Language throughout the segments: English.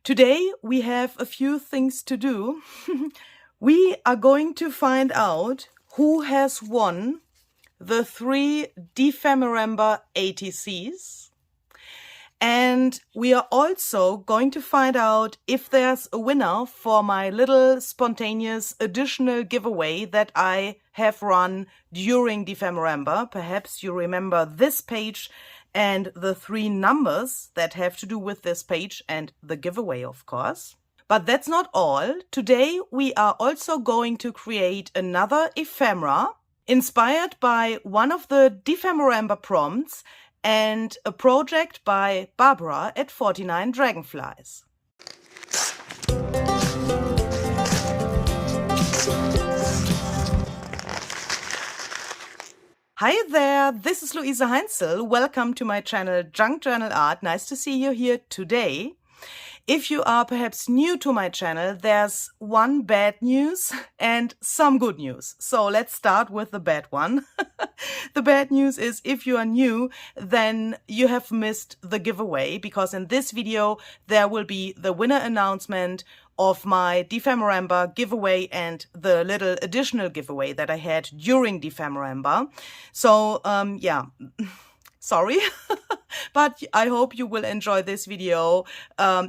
Today we have a few things to do. We are going to find out who has won the 3 Dephemerember ATCs. And we are also going to find out if there's a winner for my little spontaneous additional giveaway that I have run during Dephemerember. Perhaps you remember this page and the 3 numbers that have to do with this page and the giveaway, of course. But that's not all. Today we are also going to create another ephemera inspired by one of the Dephemerember prompts and a project by Barbara at 49 Dragonflies. Hi there, this is Luise Heinzel. Welcome to my channel Junk Journal Art. Nice to see you here today. If you are perhaps new to my channel, there's one bad news and some good news. So let's start with the bad one. The bad news is if you are new, then you have missed the giveaway, because in this video there will be the winner announcement of my Dephemerember giveaway and the little additional giveaway that I had during Dephemerember. So yeah, sorry. But I hope you will enjoy this video,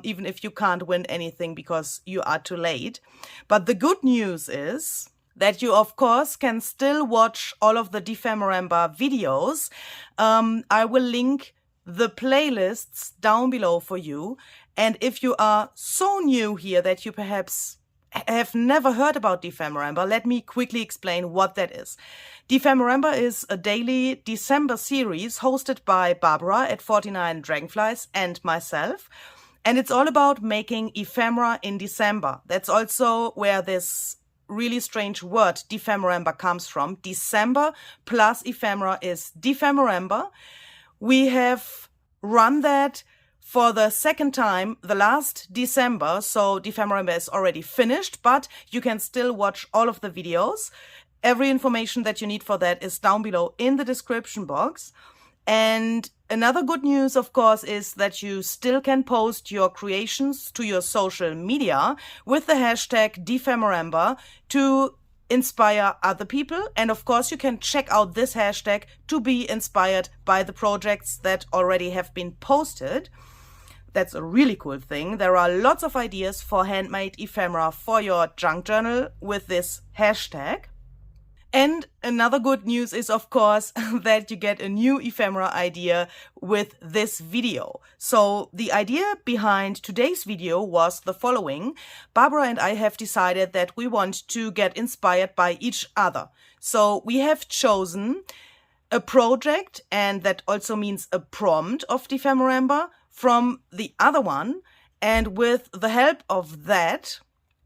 even if you can't win anything because you are too late. But the good news is that you, of course, can still watch all of the Dephemerember videos. I will link the playlists down below for you. And if you are so new here that you perhaps have never heard about Dephemerember, let me quickly explain what that is. Dephemerember is a daily December series hosted by Barbara at 49 Dragonflies and myself. And it's all about making ephemera in December. That's also where this really strange word Dephemerember comes from. December plus ephemera is Dephemerember. We have run that for the second time, the last December, so Dephemerember is already finished, but you can still watch all of the videos. Every information that you need for that is down below in the description box. And another good news, of course, is that you still can post your creations to your social media with the hashtag Dephemerember to inspire other people. And of course, you can check out this hashtag to be inspired by the projects that already have been posted. That's a really cool thing. There are lots of ideas for handmade ephemera for your junk journal with this hashtag. And another good news is, of course, that you get a new ephemera idea with this video. So the idea behind today's video was the following. Barbara and I have decided that we want to get inspired by each other. So we have chosen a project, and that also means a prompt of Dephemerember from the other one. And with the help of that,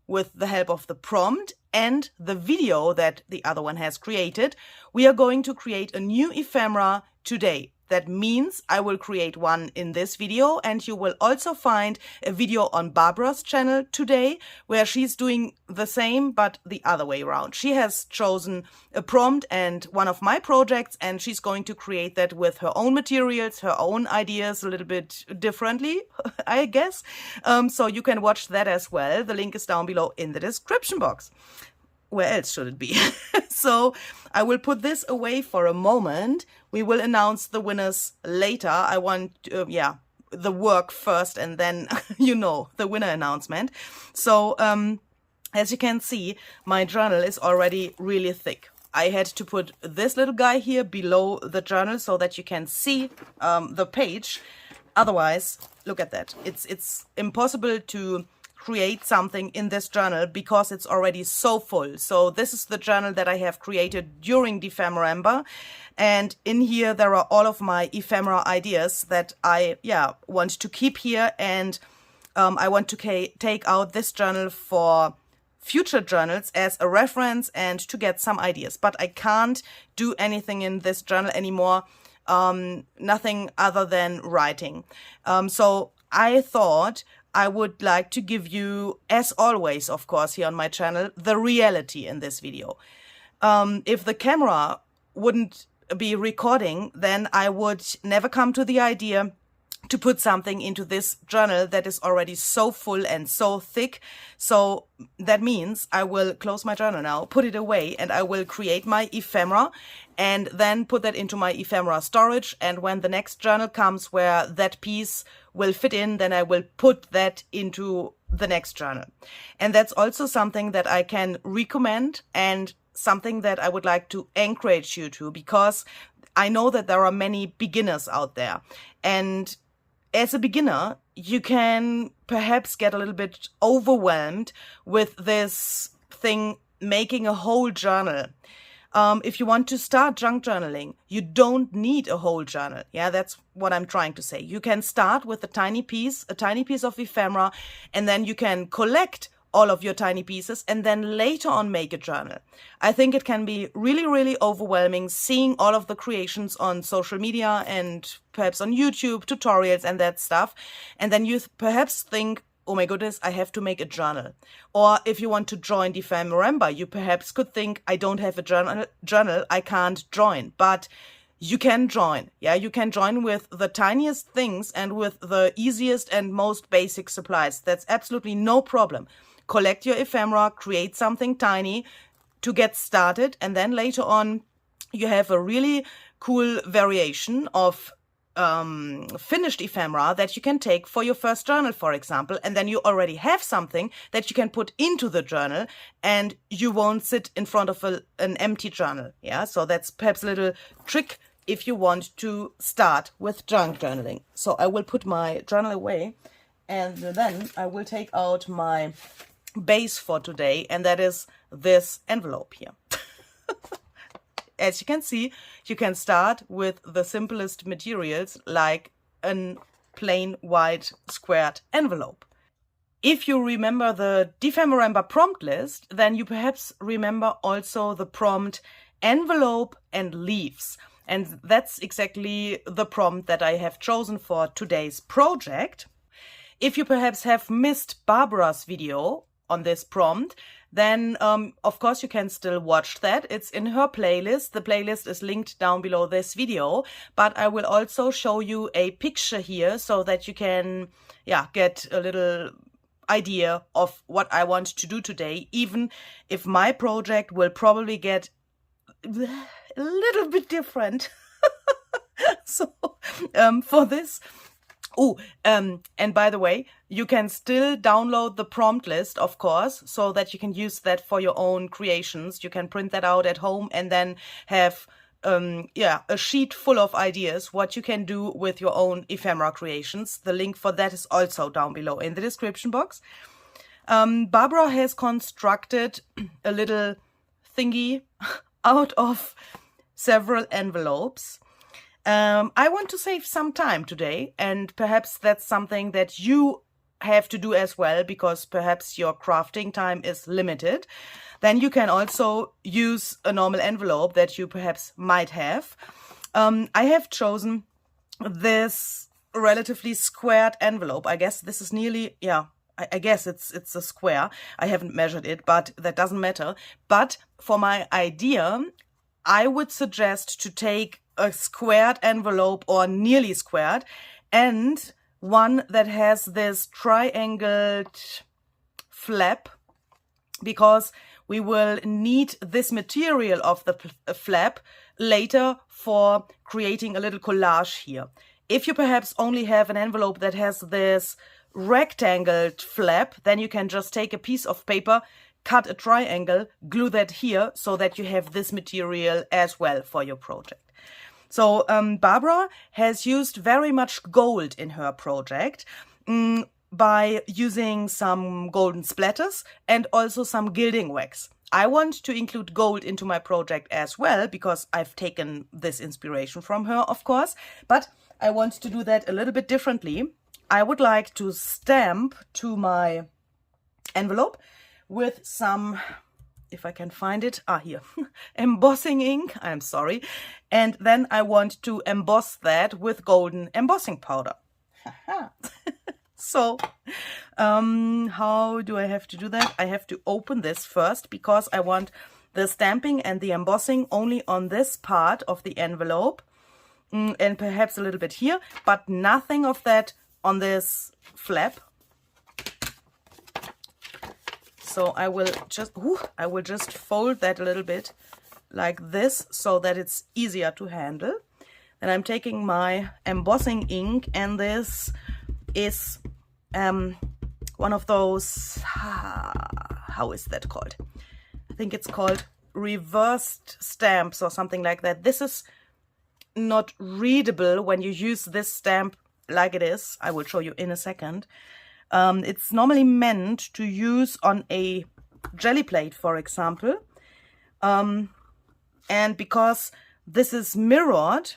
with the help of the prompt and the video that the other one has created, we are going to create a new ephemera today. That means I will create one in this video, and you will also find a video on Barbara's channel today where she's doing the same but the other way around. She has chosen a prompt and one of my projects, and she's going to create that with her own materials, her own ideas, a little bit differently, I guess. So you can watch that as well. The link is down below in the description box. Where else should it be? So I will put this away for a moment. We will announce the winners later. I want, the work first and then, the winner announcement. So as you can see, my journal is already really thick. I had to put this little guy here below the journal so that you can see the page. Otherwise, look at that. It's impossible to create something in this journal because it's already so full. So this is the journal that I have created during Dephemerember, and in here there are all of my ephemera ideas that I want to keep here, and I want to take out this journal for future journals as a reference and to get some ideas. But I can't do anything in this journal anymore, nothing other than writing. So I thought I would like to give you, as always, of course, here on my channel, the reality in this video. If the camera wouldn't be recording, then I would never come to the idea to put something into this journal that is already so full and so thick. So that means I will close my journal now, put it away, and I will create my ephemera and then put that into my ephemera storage. And when the next journal comes where that piece will fit in, then I will put that into the next journal. And that's also something that I can recommend and something that I would like to encourage you to, because I know that there are many beginners out there. And as a beginner, you can perhaps get a little bit overwhelmed with this thing, making a whole journal. If you want to start junk journaling, you don't need a whole journal. Yeah, that's what I'm trying to say. You can start with a tiny piece of ephemera, and then you can collect all of your tiny pieces and then later on make a journal. I think it can be really, really overwhelming seeing all of the creations on social media and perhaps on YouTube, tutorials and that stuff. And then you perhaps think, oh my goodness, I have to make a journal. Or if you want to join Dephemerember, you perhaps could think, I don't have a journal, I can't join. But you can join. Yeah, you can join with the tiniest things and with the easiest and most basic supplies. That's absolutely no problem. Collect your ephemera, create something tiny to get started, and then later on you have a really cool variation of finished ephemera that you can take for your first journal, for example, and then you already have something that you can put into the journal and you won't sit in front of an empty journal. Yeah, so that's perhaps a little trick if you want to start with junk journaling. So I will put my journal away and then I will take out my base for today, and that is this envelope here. As you can see, you can start with the simplest materials like a plain white squared envelope. If you remember the Dephemerember prompt list, then you perhaps remember also the prompt envelope and leaves. And that's exactly the prompt that I have chosen for today's project. If you perhaps have missed Barbara's video on this prompt, then of course you can still watch that. It's in her playlist. The playlist is linked down below this video, but I will also show you a picture here so that you can get a little idea of what I want to do today, even if my project will probably get a little bit different. So for this, and by the way, you can still download the prompt list, of course, so that you can use that for your own creations. You can print that out at home and then have a sheet full of ideas what you can do with your own ephemera creations. The link for that is also down below in the description box. Barbara has constructed a little thingy out of several envelopes. I want to save some time today, and perhaps that's something that you have to do as well, because perhaps your crafting time is limited. Then you can also use a normal envelope that you perhaps might have. I have chosen this relatively squared envelope. I guess this is nearly, I guess it's a square. I haven't measured it, but that doesn't matter. But for my idea, I would suggest to take a squared envelope or nearly squared, and one that has this triangled flap, because we will need this material of the flap later for creating a little collage here. If you perhaps only have an envelope that has this rectangled flap, then you can just take a piece of paper, cut a triangle, glue that here so that you have this material as well for your project. So Barbara has used very much gold in her project by using some golden splatters and also some gilding wax. I want to include gold into my project as well, because I've taken this inspiration from her, of course, but I want to do that a little bit differently. I would like to stamp to my envelope with some, if I can find it, here, embossing ink, I'm sorry. And then I want to emboss that with golden embossing powder. So, how do I have to do that? I have to open this first, because I want the stamping and the embossing only on this part of the envelope. and perhaps a little bit here, but nothing of that on this flap. So I will just fold that a little bit like this so that it's easier to handle. And I'm taking my embossing ink, and this is one of those, how is that called? I think it's called reversed stamps or something like that. This is not readable when you use this stamp like it is. I will show you in a second. It's normally meant to use on a jelly plate, for example. And because this is mirrored,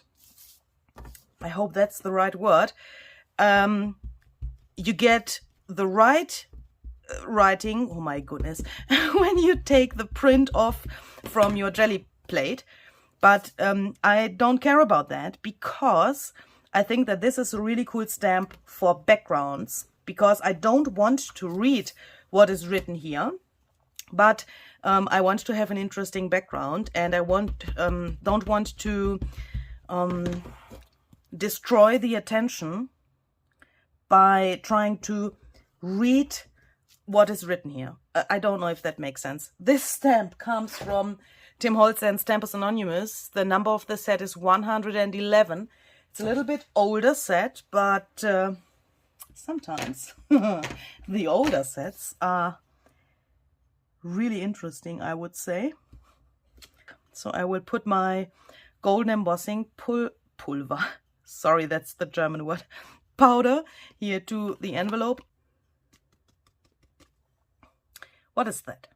I hope that's the right word, you get the right writing, oh my goodness, when you take the print off from your jelly plate. But I don't care about that, because I think that this is a really cool stamp for backgrounds, because I don't want to read what is written here, but I want to have an interesting background, and I don't want to destroy the attention by trying to read what is written here. I don't know if that makes sense. This stamp comes from Tim Holtz and Stampers Anonymous. The number of the set is 111. It's a little bit older set, but sometimes the older sets are really interesting, I would say. So I will put my golden embossing pulver, sorry, that's the German word, powder here to the envelope. What is that?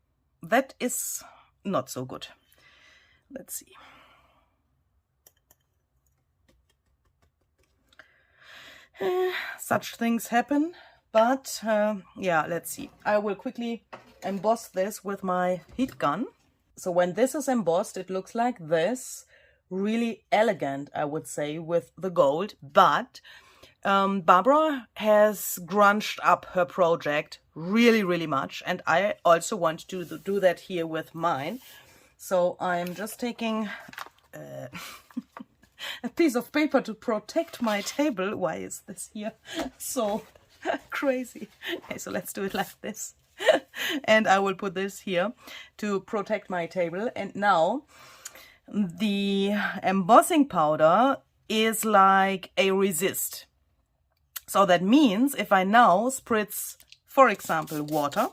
That is not so good. Let's see. Such things happen, but yeah, let's see. I will quickly emboss this with my heat gun. So when this is embossed, it looks like this. Really elegant, I would say, with the gold. But Barbara has grunged up her project really, really much. And I also want to do that here with mine. So I'm just taking a piece of paper to protect my table. Why is this here so crazy? Okay, so let's do it like this. And I will put this here to protect my table. And now the embossing powder is like a resist. So that means if I now spritz, for example, water,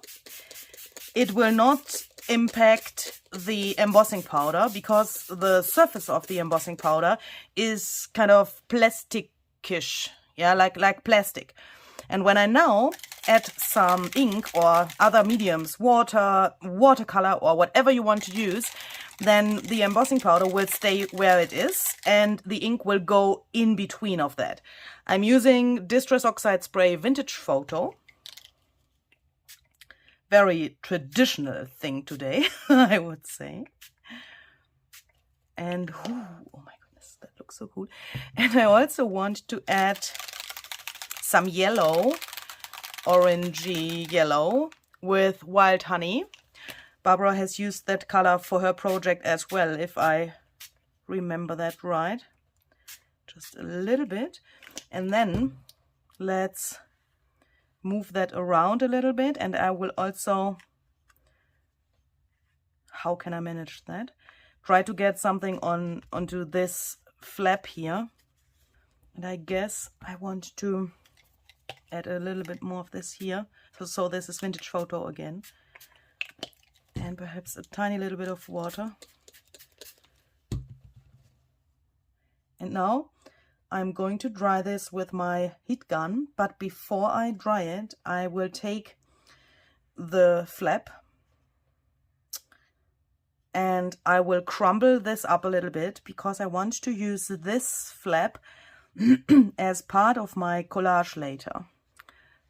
it will not impact the embossing powder, because the surface of the embossing powder is kind of plasticish, yeah, like plastic. And when I now add some ink or other mediums, water, watercolor, or whatever you want to use, then the embossing powder will stay where it is and the ink will go in between of that. I'm using Distress Oxide Spray Vintage Photo. Very traditional thing today, I would say. And oh my goodness, that looks so cool. And I also want to add some yellow, orangey yellow with wild honey. Barbara has used that color for her project as well, if I remember that right. Just a little bit. And then let's move that around a little bit, and I will also, how can I manage that? Try to get something onto this flap here. And I guess I want to add a little bit more of this here. So this is Vintage Photo again. And perhaps a tiny little bit of water. And now I'm going to dry this with my heat gun, but before I dry it, I will take the flap and I will crumble this up a little bit, because I want to use this flap as part of my collage later.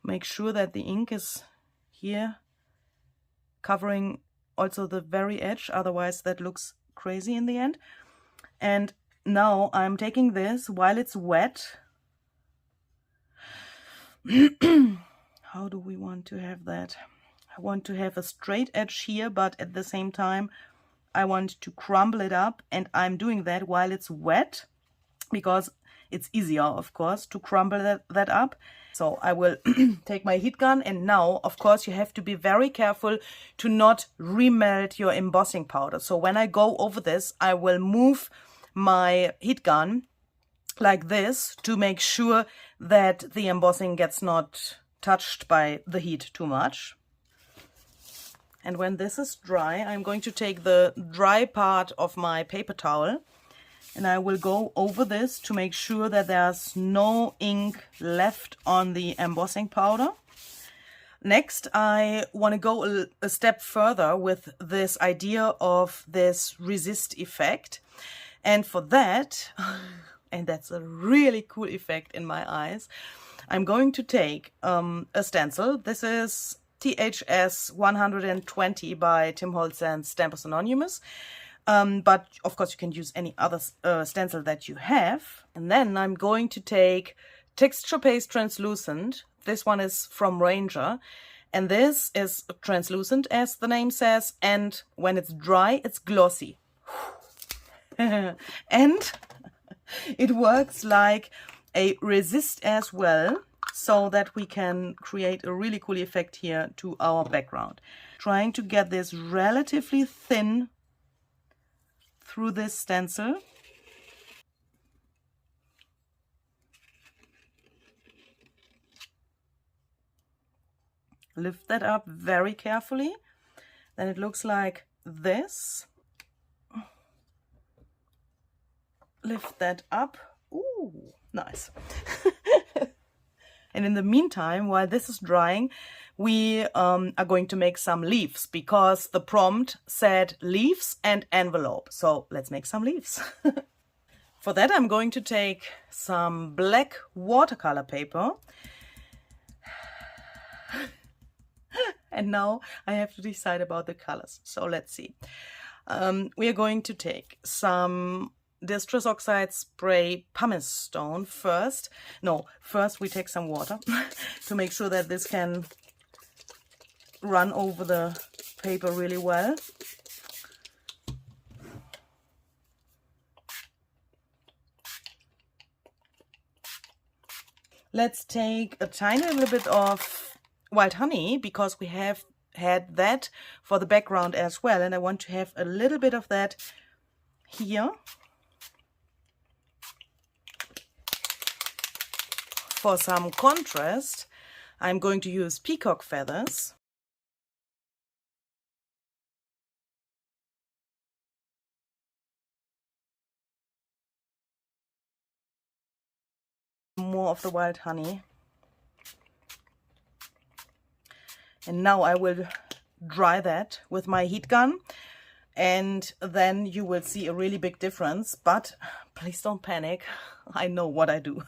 Make sure that the ink is here covering also the very edge, otherwise that looks crazy in the end. And now I'm taking this while it's wet. How do we want to have that? I want to have a straight edge here, but at the same time I want to crumble it up, and I'm doing that while it's wet. because it's easier, of course, to crumble that up. So I will take my heat gun, and now, of course, you have to be very careful to not remelt your embossing powder. So when I go over this, I will move my heat gun like this to make sure that the embossing gets not touched by the heat too much. And when this is dry, I'm going to take the dry part of my paper towel, and I will go over this to make sure that there's no ink left on the embossing powder. Next, I want to go a step further with this idea of this resist effect. And for that, and that's a really cool effect in my eyes, I'm going to take a stencil. This is THS 120 by Tim Holtz and Stampers Anonymous. But of course you can use any other stencil that you have. And then I'm going to take Texture Paste Translucent. This one is from Ranger. And this is translucent, as the name says. And when it's dry, it's glossy. And it works like a resist as well, so that we can create a really cool effect here to our background. Trying to get this relatively thin through this stencil. Lift that up very carefully. Then it looks like this. Lift that up. Ooh, nice. And in the meantime, while this is drying, we are going to make some leaves, because the prompt said leaves and envelope. So let's make some leaves. For that, I'm going to take some black watercolor paper. And now I have to decide about the colors. So let's see. We are going to take some Distress Oxide Spray Pumice Stone first. No, first we take some water to make sure that this can run over the paper really well. Let's take a tiny little bit of wild honey, because we have had that for the background as well, and I want to have a little bit of that here. For some contrast, I'm going to use peacock feathers. More of the wild honey. And now I will dry that with my heat gun, and then you will see a really big difference. But please don't panic. I know what I do.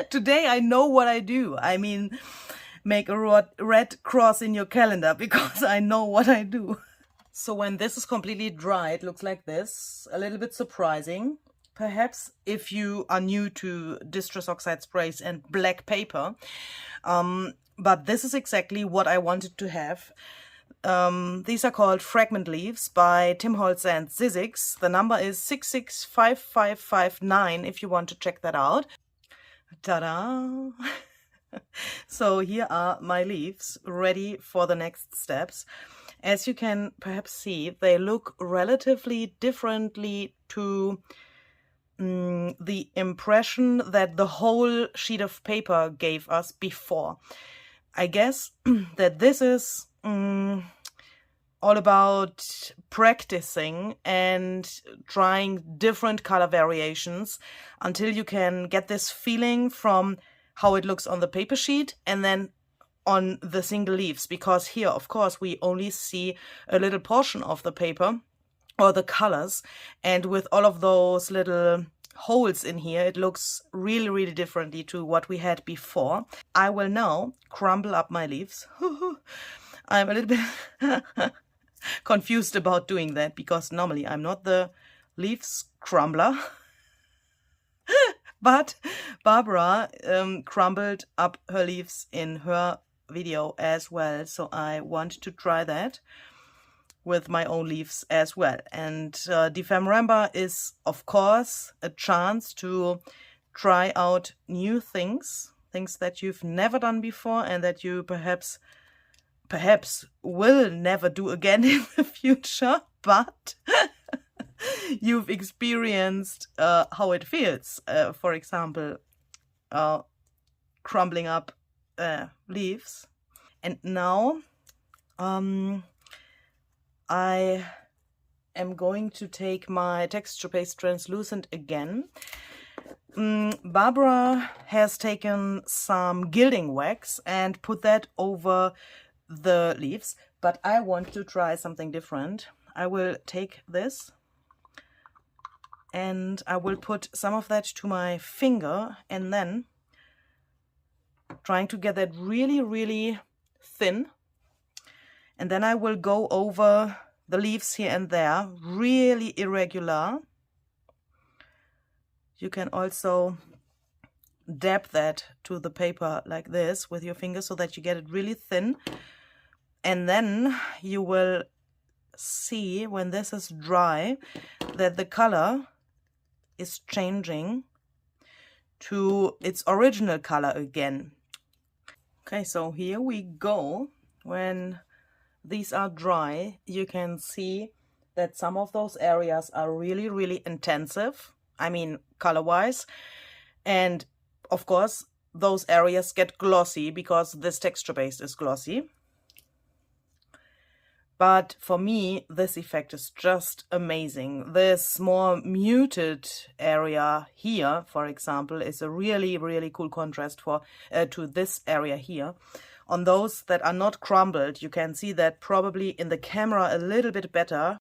Today I know what I do. I mean, make a red cross in your calendar, because I know what I do. So when this is completely dry, it looks like this. A little bit surprising, perhaps, if you are new to Distress Oxide sprays and black paper. But this is exactly what I wanted to have. These are called Fragment Leaves by Tim Holtz and Zizix. The number is 665559 if you want to check that out. Ta-da! So here are my leaves ready for the next steps. As you can perhaps see, they look relatively differently to the impression that the whole sheet of paper gave us before. I guess that this is all about practicing and trying different color variations until you can get this feeling from how it looks on the paper sheet and then on the single leaves, because here, of course, we only see a little portion of the paper or the colors, and with all of those little holes in here, it looks really, really differently to what we had before. I will now crumble up my leaves. I'm a little bit confused about doing that, because normally I'm not the leaves crumbler. But Barbara crumbled up her leaves in her video as well, so I want to try that with my own leaves as well. And Dephemerember is, of course, a chance to try out new things that you've never done before and that you perhaps will never do again in the future, but you've experienced how it feels. For example, crumbling up leaves. And now I am going to take my texture paste translucent again. Barbara has taken some gilding wax and put that over the leaves, but I want to try something different. I will take this and I will put some of that to my finger, and then trying to get that really, really thin. And then I will go over the leaves here and there, really irregular. You can also dab that to the paper like this with your finger so that you get it really thin. And then you will see when this is dry that the color is changing to its original color again. Okay, so here we go. When these are dry, you can see that some of those areas are really, really intensive. I mean, color-wise. And of course, those areas get glossy because this texture base is glossy. But for me, this effect is just amazing. This more muted area here, for example, is a really, really cool contrast to this area here. On those that are not crumbled, you can see that probably in the camera a little bit better.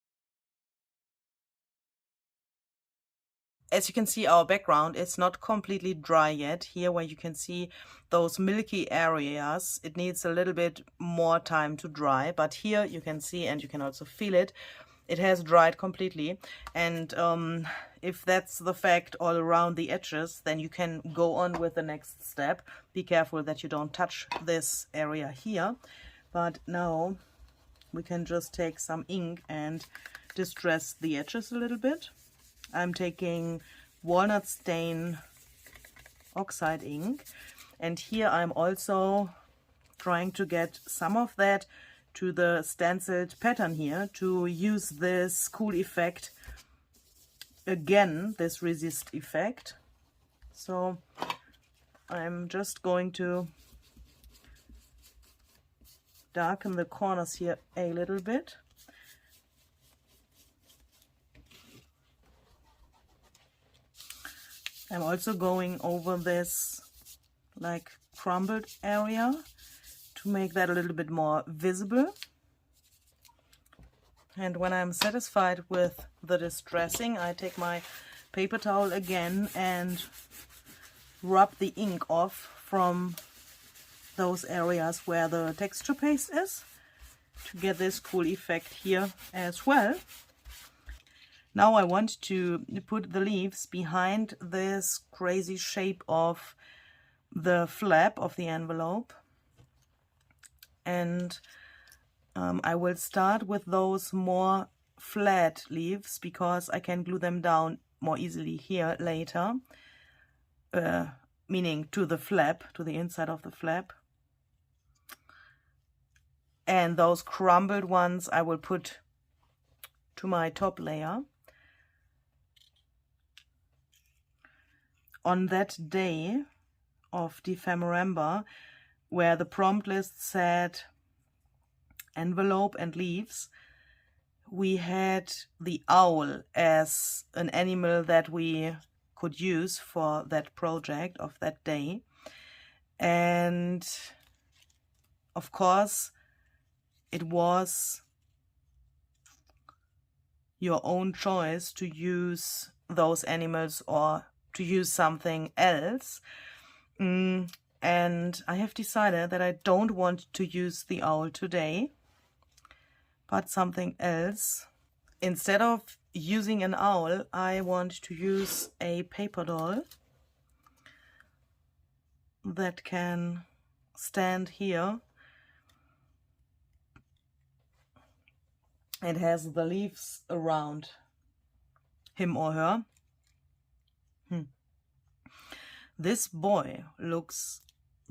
As you can see, our background is not completely dry yet. Here where you can see those milky areas, it needs a little bit more time to dry. But here you can see, and you can also feel it, it has dried completely. And if that's the fact all around the edges, then you can go on with the next step. Be careful that you don't touch this area here. But now we can just take some ink and distress the edges a little bit. I'm taking walnut stain oxide ink, and here I'm also trying to get some of that to the stenciled pattern here to use this cool effect again, this resist effect. So I'm just going to darken the corners here a little bit. I'm also going over this like crumbled area to make that a little bit more visible. And when I'm satisfied with the distressing, I take my paper towel again and rub the ink off from those areas where the texture paste is to get this cool effect here as well. Now I want to put the leaves behind this crazy shape of the flap of the envelope. And I will start with those more flat leaves because I can glue them down more easily here later. Meaning to the flap, to the inside of the flap. And those crumbled ones I will put to my top layer. On that day of Dephemerember, where the prompt list said envelope and leaves, we had the owl as an animal that we could use for that project of that day. And of course, it was your own choice to use those animals or to use something else. And I have decided that I don't want to use the owl today, but something else. Instead of using an owl, I want to use a paper doll that can stand here and has the leaves around him or her. This boy looks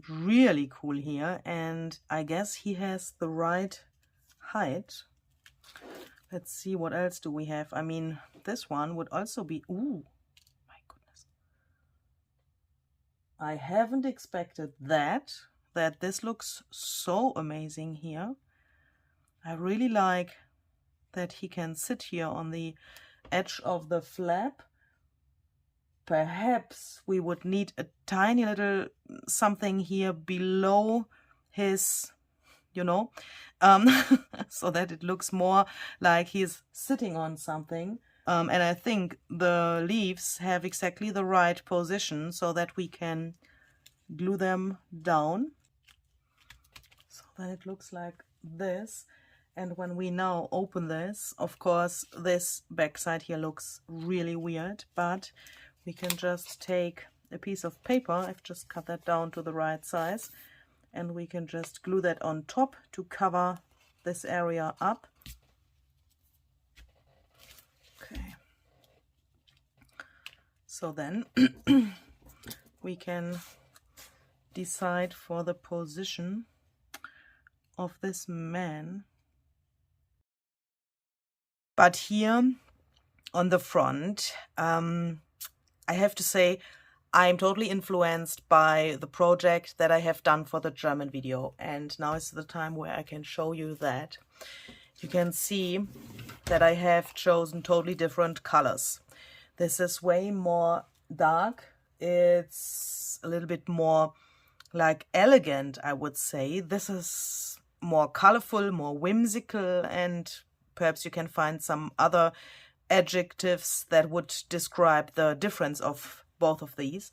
really cool here, and I guess he has the right height. Let's see, what else do we have? I mean, this one would also be... Ooh, my goodness. I haven't expected that this looks so amazing here. I really like that he can sit here on the edge of the flap. Perhaps we would need a tiny little something here below his, you know, so that it looks more like he's sitting on something. And I think the leaves have exactly the right position so that we can glue them down. So then it looks like this. And when we now open this, of course, this backside here looks really weird, but we can just take a piece of paper. I've just cut that down to the right size, and we can just glue that on top to cover this area up. Okay. So then we can decide for the position of this man. But here on the front, I have to say I'm totally influenced by the project that I have done for the German video, and now is the time where I can show you that. You can see that I have chosen totally different colors. This is way more dark. It's a little bit more like elegant, I would say. This is more colorful, more whimsical, and perhaps you can find some other adjectives that would describe the difference of both of these.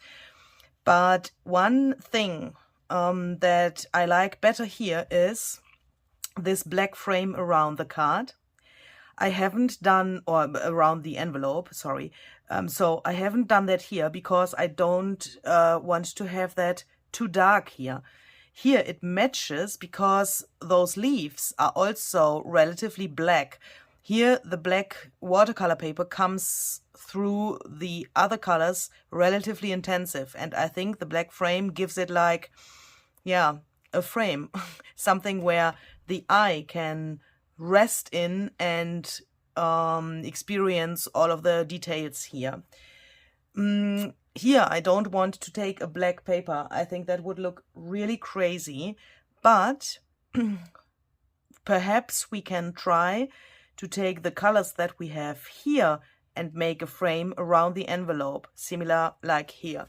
But one thing that I like better here is this black frame around the card. I haven't done, or around the envelope, sorry. So I haven't done that here because I don't want to have that too dark here. Here it matches because those leaves are also relatively black. Here the black watercolor paper comes through the other colors relatively intensive, and I think the black frame gives it like, yeah, a frame, something where the eye can rest in and experience all of the details here. Here I don't want to take a black paper. I think that would look really crazy, but perhaps we can try to take the colors that we have here and make a frame around the envelope, similar like here,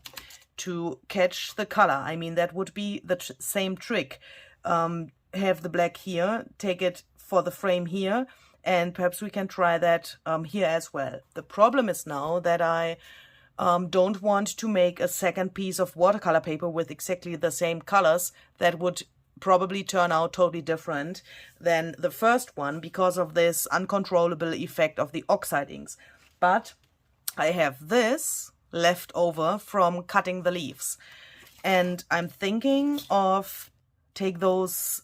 to catch the color. I mean, that would be the same trick. Have the black here, take it for the frame here, and perhaps we can try that here as well. The problem is now that I don't want to make a second piece of watercolor paper with exactly the same colors. That would probably turn out totally different than the first one because of this uncontrollable effect of the oxide inks. But I have this left over from cutting the leaves, and I'm thinking of take those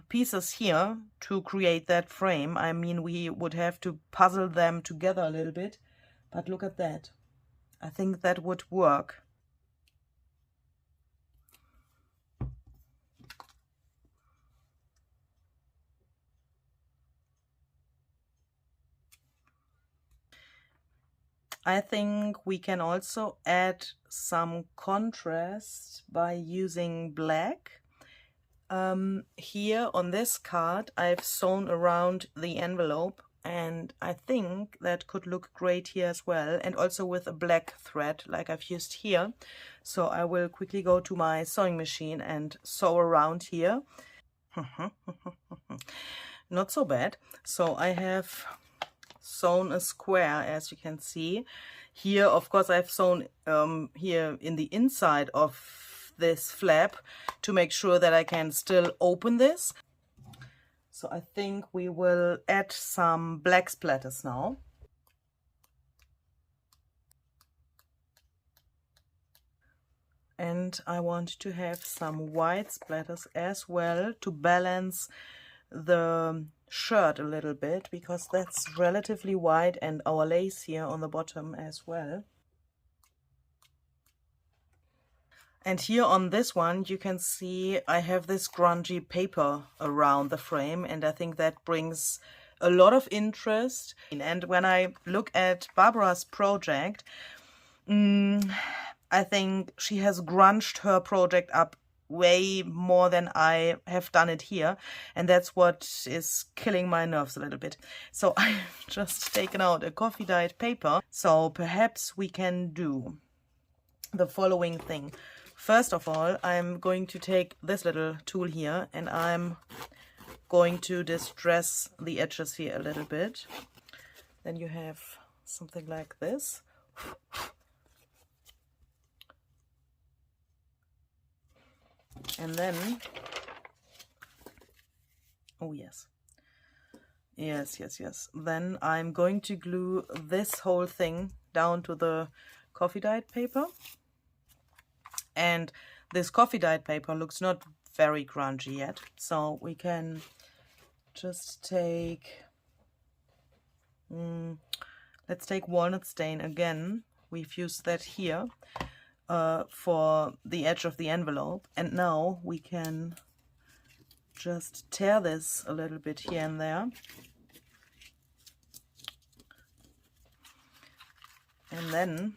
pieces here to create that frame. I mean, we would have to puzzle them together a little bit, but look at that. I think that would work. I think we can also add some contrast by using black. Here on this card I've sewn around the envelope, and I think that could look great here as well, and also with a black thread like I've used here. So I will quickly go to my sewing machine and sew around here. Not so bad. So I have sewn a square, as you can see. Here, of course, I've sewn here in the inside of this flap to make sure that I can still open this. So I think we will add some black splatters now. And I want to have some white splatters as well to balance the shirt a little bit, because that's relatively wide, and our lace here on the bottom as well. And here on this one, you can see I have this grungy paper around the frame, and I think that brings a lot of interest. And when I look at Barbara's project, I think she has grunged her project up way more than I have done it here, and that's what is killing my nerves a little bit. So I've just taken out a coffee dyed paper. So perhaps we can do the following thing. First of all, I'm going to take this little tool here, and I'm going to distress the edges here a little bit. Then you have something like this. And then, oh yes, yes. Then I'm going to glue this whole thing down to the coffee dyed paper. And this coffee dyed paper looks not very grungy yet, so we can just take, let's take walnut stain again. We've used that here for the edge of the envelope, and now we can just tear this a little bit here and there. And then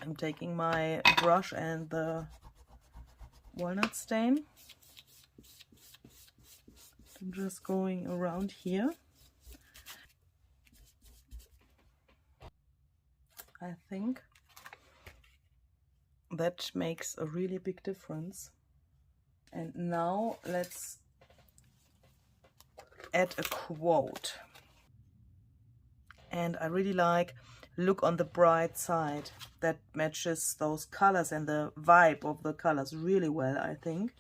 I'm taking my brush and the walnut stain. I'm just going around here. I think that makes a really big difference. And now let's add a quote. And I really like "look on the bright side." That matches those colors and the vibe of the colors really well, I think.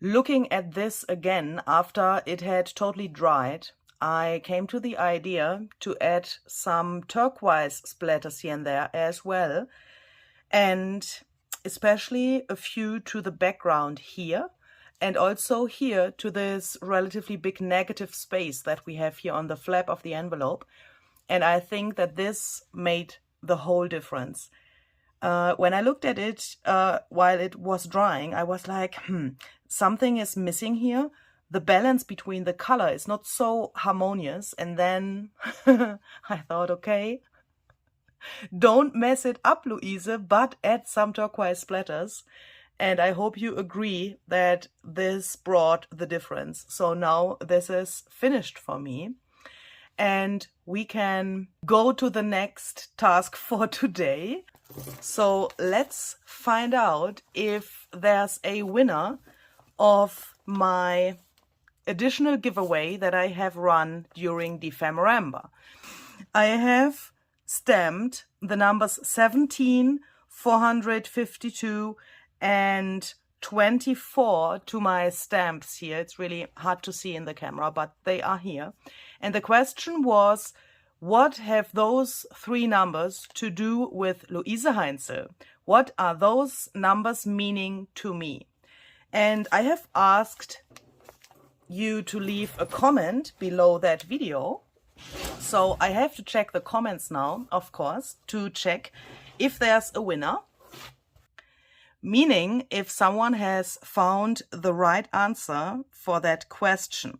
Looking at this again after it had totally dried, I came to the idea to add some turquoise splatters here and there as well, and especially a few to the background here, and also here to this relatively big negative space that we have here on the flap of the envelope. And I think that this made the whole difference. When I looked at it while it was drying, I was like, something is missing here. The balance between the color is not so harmonious. And then I thought, okay, don't mess it up, Louise, but add some turquoise splatters. And I hope you agree that this brought the difference. So now this is finished for me. And we can go to the next task for today. So let's find out if there's a winner of my additional giveaway that I have run during Dephemerember. I have stamped the numbers 17, 452, and 24 to my stamps here. It's really hard to see in the camera, but they are here. And the question was, what have those three numbers to do with Louise Heinzel? What are those numbers meaning to me? And I have asked you to leave a comment below that video. So I have to check the comments now, of course, to check if there's a winner. Meaning if someone has found the right answer for that question.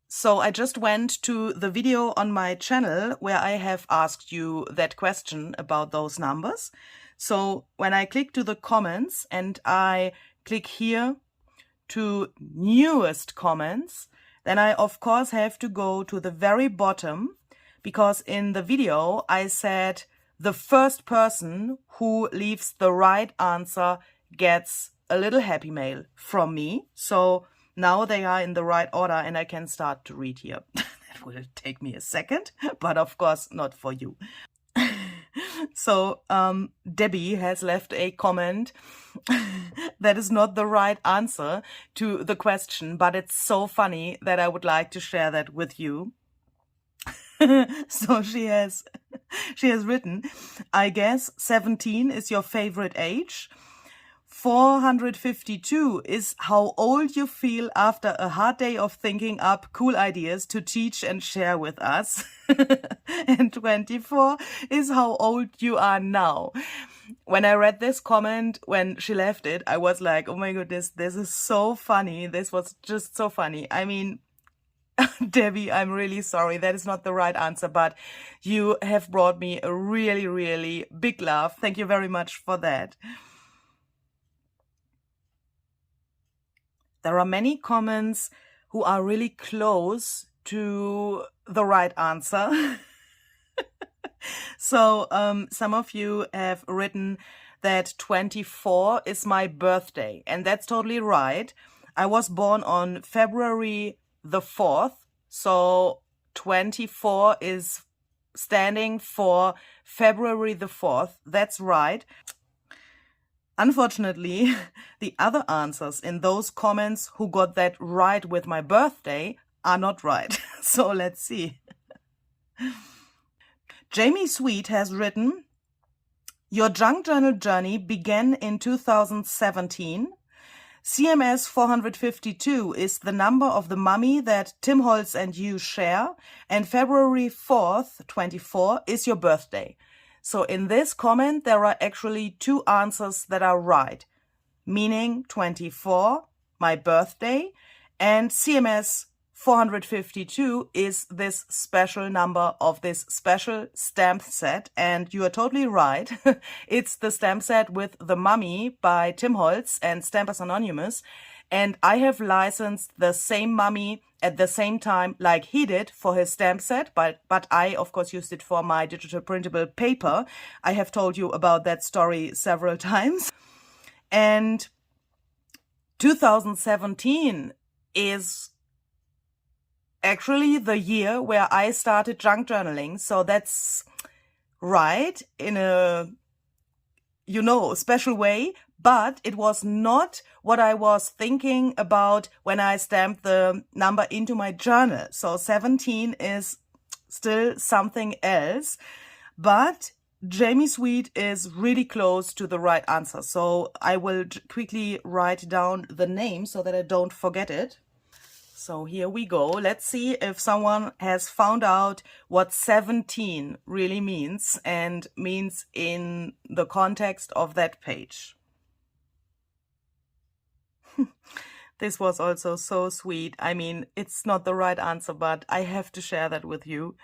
So I just went to the video on my channel where I have asked you that question about those numbers. So when I click to the comments and I click here to newest comments, then I of course have to go to the very bottom, because in the video I said the first person who leaves the right answer gets a little happy mail from me. So now they are in the right order and I can start to read here. That will take me a second, but of course not for you. So Debbie has left a comment that is not the right answer to the question, but it's so funny that I would like to share that with you. So she has written, I guess 17 is your favorite age. 452 is how old you feel after a hard day of thinking up cool ideas to teach and share with us. And 24 is how old you are now. When I read this comment, when she left it, I was like, oh my goodness, this is so funny. This was just so funny. I mean, Debbie, I'm really sorry. That is not the right answer, but you have brought me a really, really big laugh. Thank you very much for that. There are many comments who are really close to the right answer. So some of you have written that 24 is my birthday, and that's totally right. I was born on February the 4th, so 24 is standing for February the 4th. That's right. Unfortunately, the other answers in those comments who got that right with my birthday are not right. So let's see. Jamie Sweet has written, your junk journal journey began in 2017. CMS 452 is the number of the mummy that Tim Holtz and you share, and February 4th, 24 is your birthday. So in this comment, there are actually two answers that are right, meaning 24, my birthday, and CMS 452 is this special number of this special stamp set, and you are totally right. It's the stamp set with The Mummy by Tim Holtz and Stampers Anonymous, and I have licensed the same mummy at the same time like he did for his stamp set, but I, of course, used it for my digital printable paper. I have told you about that story several times. And 2017 is actually the year where I started junk journaling. So that's right in a, special way, but it was not what I was thinking about when I stamped the number into my journal. So 17 is still something else, but Jamie Sweet is really close to the right answer. So I will quickly write down the name so that I don't forget it. So here we go. Let's see if someone has found out what 17 really means and means in the context of that page. This was also so sweet. I mean, it's not the right answer, but I have to share that with you.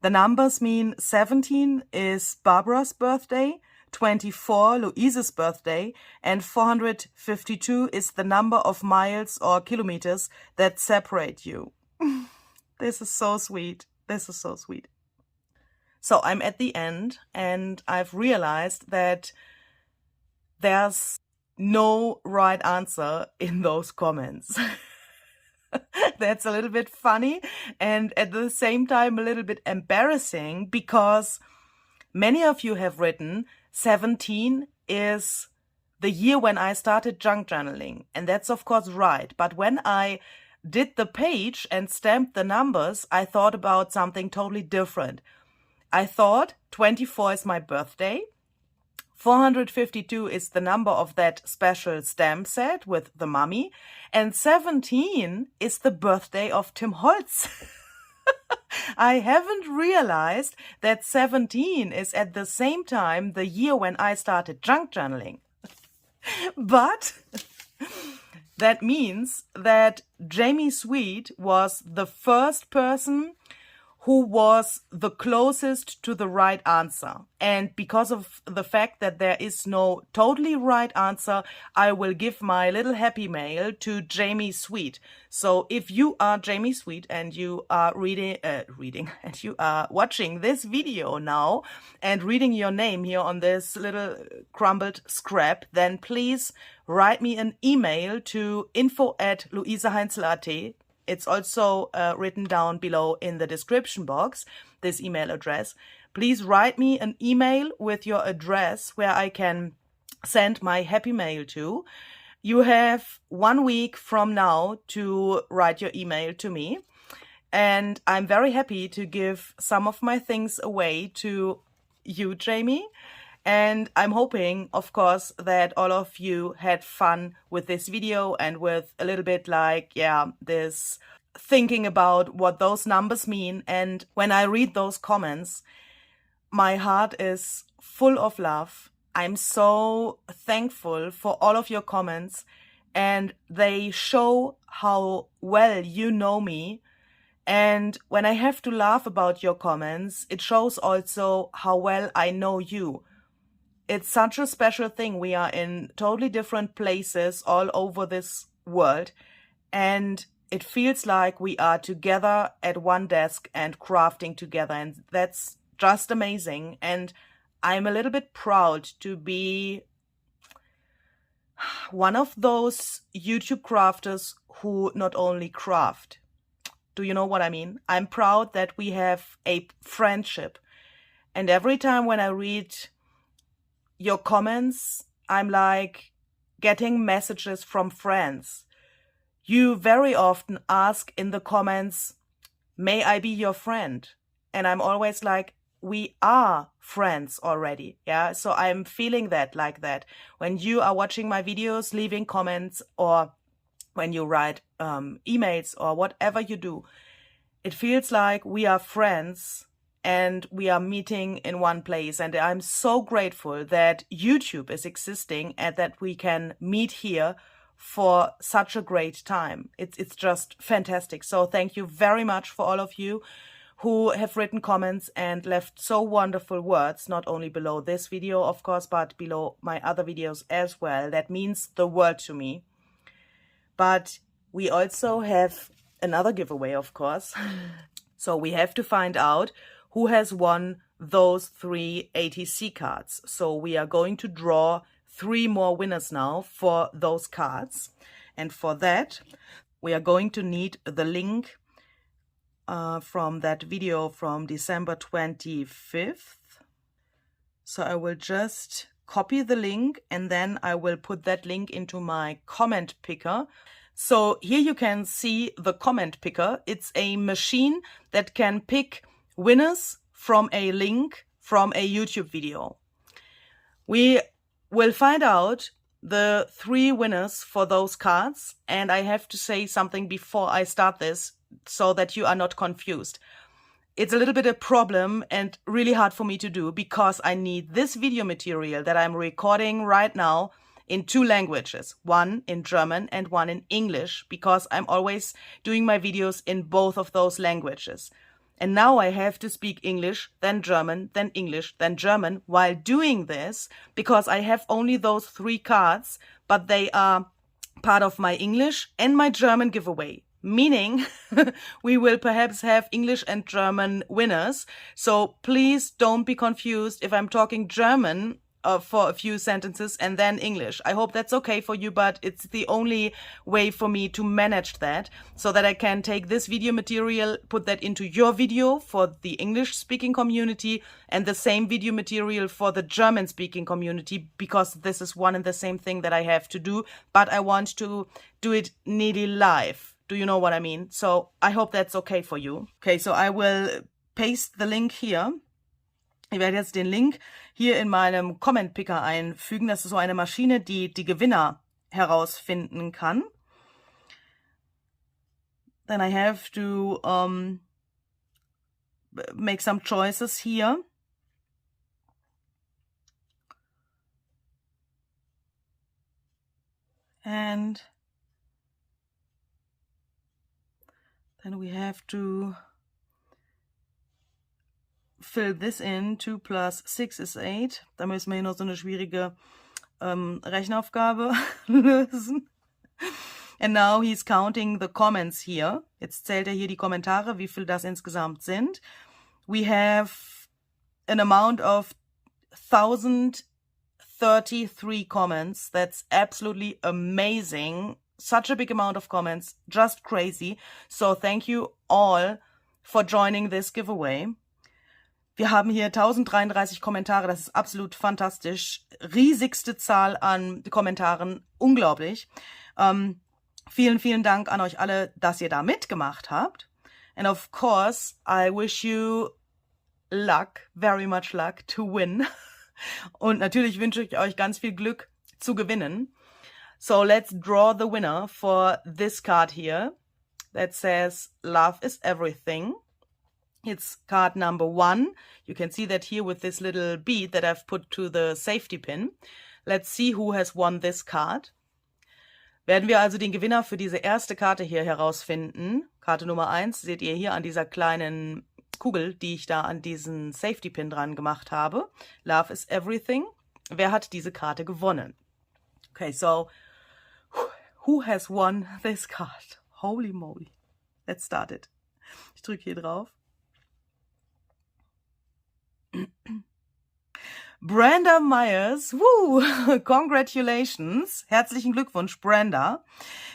The numbers mean 17 is Barbara's birthday, 24 Louise's birthday, and 452 is the number of miles or kilometers that separate you. This is so sweet. This is so sweet. So I'm at the end, and I've realized that there's no right answer in those comments. That's a little bit funny and at the same time a little bit embarrassing, because many of you have written 17 is the year when I started junk journaling, and that's of course right. But when I did the page and stamped the numbers, I thought about something totally different. I thought 24 is my birthday, 452 is the number of that special stamp set with the mummy, and 17 is the birthday of Tim Holtz. I haven't realized that 17 is at the same time the year when I started junk journaling. But that means that Jamie Sweet was the first person who was the closest to the right answer. And because of the fact that there is no totally right answer, I will give my little happy mail to Jamie Sweet. So if you are Jamie Sweet and you are reading and you are watching this video now and reading your name here on this little crumbled scrap, then please write me an email to info@luisaheinzel.at. It's also written down below in the description box, this email address. Please write me an email with your address where I can send my happy mail to. You have 1 week from now to write your email to me. And I'm very happy to give some of my things away to you, Jamie. And I'm hoping, of course, that all of you had fun with this video and with a little bit like, this thinking about what those numbers mean. And when I read those comments, my heart is full of love. I'm so thankful for all of your comments, and they show how well you know me. And when I have to laugh about your comments, it shows also how well I know you. It's such a special thing. We are in totally different places all over this world, and it feels like we are together at one desk and crafting together, and that's just amazing. And I'm a little bit proud to be one of those YouTube crafters who not only craft. Do you know what I mean? I'm proud that we have a friendship. And every time when I read your comments, I'm like getting messages from friends. You very often ask in the comments, may I be your friend? And I'm always like, we are friends already. Yeah. So I'm feeling that like that. When you are watching my videos, leaving comments, or when you write emails or whatever you do, it feels like we are friends and we are meeting in one place. And I'm so grateful that YouTube is existing and that we can meet here for such a great time. It's just fantastic. So thank you very much for all of you who have written comments and left so wonderful words, not only below this video, of course, but below my other videos as well. That means the world to me. But we also have another giveaway, of course. So we have to find out who has won those 3 ATC cards. So we are going to draw 3 more winners now for those cards. And for that, we are going to need the link from that video from December 25th. So I will just copy the link and then I will put that link into my comment picker. So here you can see the comment picker. It's a machine that can pick winners from a link from a YouTube video. We will find out the 3 winners for those cards. And I have to say something before I start this so that you are not confused. It's a little bit a problem and really hard for me to do because I need this video material that I'm recording right now in 2 languages, one in German and one in English, because I'm always doing my videos in both of those languages. And now I have to speak English, then German, then English, then German while doing this, because I have only those 3 cards, but they are part of my English and my German giveaway. Meaning we will perhaps have English and German winners. So please don't be confused if I'm talking German for a few sentences and then English. I hope that's okay for you, but it's the only way for me to manage that so that I can take this video material, put that into your video for the English speaking community and the same video material for the German speaking community, because this is one and the same thing that I have to do, but I want to do it nearly live. Do you know what I mean? So I hope that's okay for you. Okay, so I will paste the link here. Ich werde jetzt den Link hier in meinem Comment Picker einfügen. Das ist so eine Maschine, die die Gewinner herausfinden kann. Then I have to make some choices here. And then we have to fill this in. 2 plus 6 is 8. Da müssen wir hier noch so eine schwierige Rechenaufgabe lösen. And now he's counting the comments here. Jetzt zählt er hier die Kommentare, wie viel das insgesamt sind. We have an amount of 1033 comments. That's absolutely amazing. Such a big amount of comments, just crazy. So thank you all for joining this giveaway. Wir haben hier 1033 Kommentare, das ist absolut fantastisch. Riesigste Zahl an Kommentaren, unglaublich. Vielen, vielen Dank an euch alle, dass ihr da mitgemacht habt. And of course, I wish you luck, very much luck, to win. Und natürlich wünsche ich euch ganz viel Glück zu gewinnen. So let's draw the winner for this card here that says Love is Everything. It's card number 1. You can see that here with this little bead that I've put to the safety pin. Let's see who has won this card. Werden wir also den Gewinner für diese erste Karte hier herausfinden. Karte Nummer 1 seht ihr hier an dieser kleinen Kugel, die ich da an diesen Safety Pin dran gemacht habe. Love is Everything. Wer hat diese Karte gewonnen? Okay, so who has won this card? Holy moly. Let's start it. Ich drücke hier drauf. Brenda Myers, woo, congratulations, herzlichen Glückwunsch, Brenda.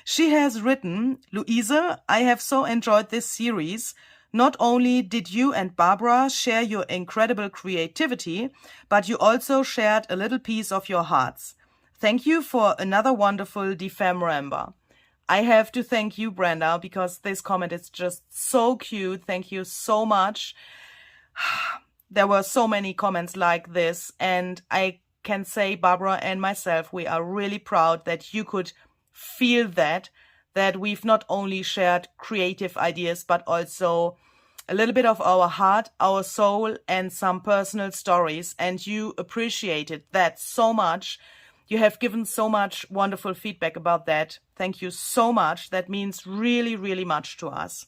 She has written, Luise, I have so enjoyed this series. Not only did you and Barbara share your incredible creativity, but you also shared a little piece of your hearts. Thank you for another wonderful Dephemerember. I have to thank you, Brenda, because this comment is just so cute. Thank you so much. There were so many comments like this, and I can say, Barbara and myself, we are really proud that you could feel that we've not only shared creative ideas, but also a little bit of our heart, our soul, and some personal stories, and you appreciated that so much. You have given so much wonderful feedback about that. Thank you so much. That means really, really much to us.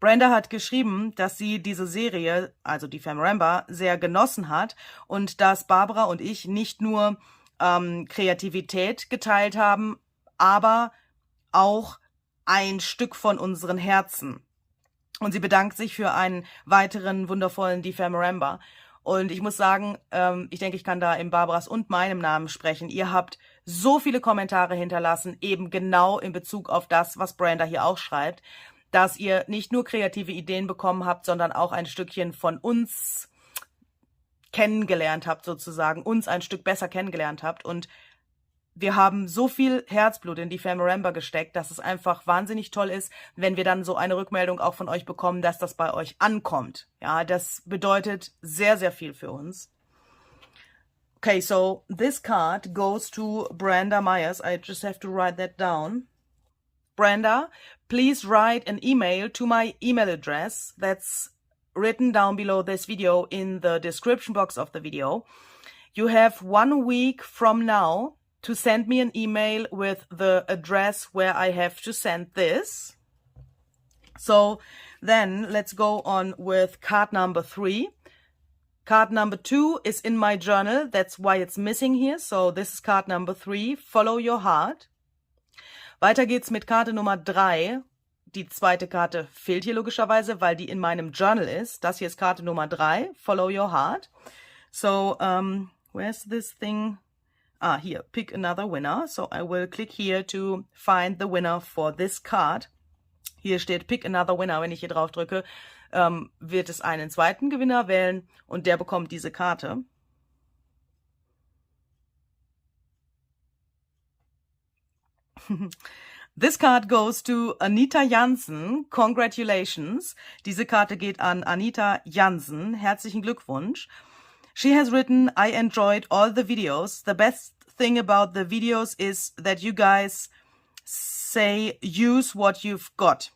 Brenda hat geschrieben, dass sie diese Serie, also Dephemerember, sehr genossen hat und dass Barbara und ich nicht nur Kreativität geteilt haben, aber auch ein Stück von unseren Herzen. Und sie bedankt sich für einen weiteren wundervollen Dephemerember. Und ich muss sagen, ich denke, ich kann da in Barbaras und meinem Namen sprechen. Ihr habt so viele Kommentare hinterlassen, eben genau in Bezug auf das, was Brenda hier auch schreibt, dass ihr nicht nur kreative Ideen bekommen habt, sondern auch ein Stückchen von uns kennengelernt habt, sozusagen, uns ein Stück besser kennengelernt habt. Und wir haben so viel Herzblut in Dephemerember gesteckt, dass es einfach wahnsinnig toll ist, wenn wir dann so eine Rückmeldung auch von euch bekommen, dass das bei euch ankommt. Ja, das bedeutet sehr, sehr viel für uns. Okay, so this card goes to Brenda Myers. I just have to write that down. Brenda, please write an email to my email address that's written down below this video in the description box of the video. You have 1 week from now to send me an email with the address where I have to send this. So then let's go on with card number 3. Card number 2 is in my journal. That's why it's missing here. So this is card number 3. Follow your heart. Weiter geht's mit Karte Nummer 3. Die zweite Karte fehlt hier logischerweise, weil die in meinem Journal ist. Das hier ist Karte Nummer 3. Follow your heart. So, where's this thing? Ah, here, pick another winner. So I will click here to find the winner for this card. Hier steht pick another winner. Wenn ich hier drauf drücke, wird es einen zweiten Gewinner wählen und der bekommt diese Karte. This card goes to Anita Jansen. Congratulations. Diese Karte geht an Anita Jansen. Herzlichen Glückwunsch. She has written, I enjoyed all the videos. The best thing about the videos is that you guys say use what you've got.